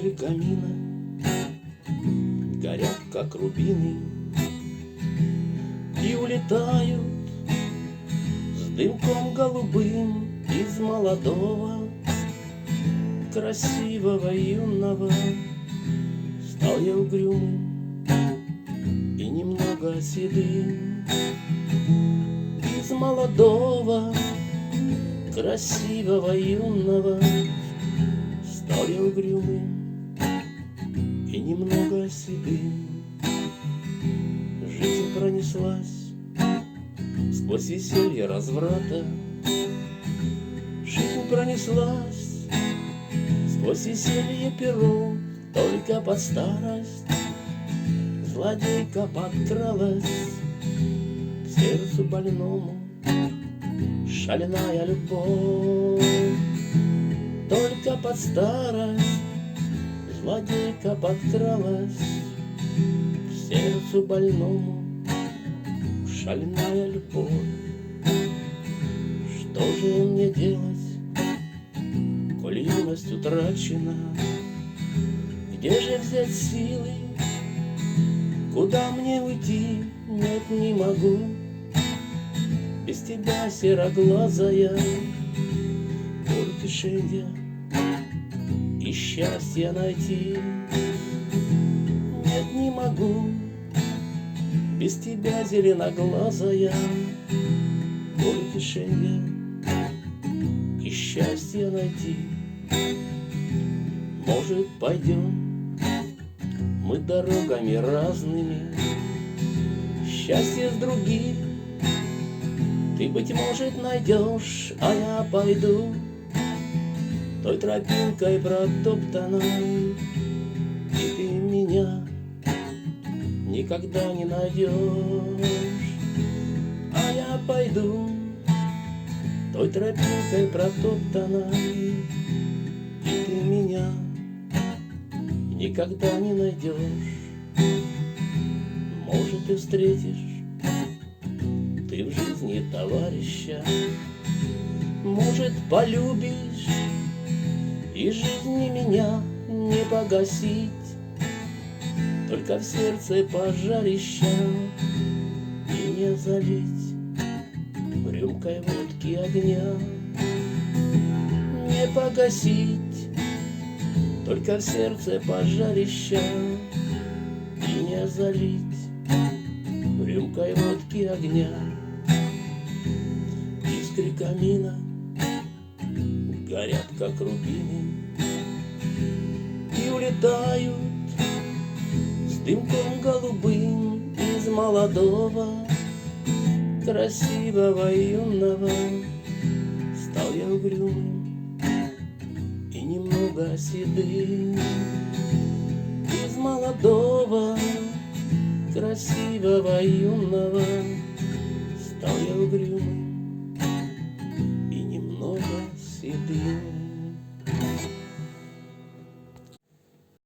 Искры камина горят, как рубины, и улетают с дымком голубым из молодого, красивого, юного. Стал я угрюмым и немного седым. Из молодого, красивого, юного стал я угрюмым и немного седым. Жизнь пронеслась сквозь веселье разврата. Жизнь пронеслась сквозь веселье перо. Только под старость злодейка подкралась к сердцу больному, шальная любовь. Только под старость злодейка подкралась к сердцу больному, шальная любовь. Что же мне делать, коль юность утрачена? Где же взять силы, куда мне уйти? Нет, не могу без тебя, сероглазая, утешенья и счастья найти. Нет, не могу без тебя, зеленоглазая, утешенья и счастья найти. Может, пойдем мы дорогами разными, счастье с других ты, быть может, найдешь, а я пойду той тропинкой протоптанной, и ты меня никогда не найдешь. А я пойду той тропинкой протоптанной, и ты меня никогда не найдешь. Может, ты встретишь ты в жизни товарища, может, полюбишь, и жизни меня не погасить, только в сердце пожарища и не залить рюмкой водки огня. Не погасить, только в сердце пожарища и не залить рюмкой водки огня. Искры камина горят, как рубины, и улетают с дымком голубым из молодого, красивого, юного. Стал я угрюмым и немного седым. Из молодого, красивого, юного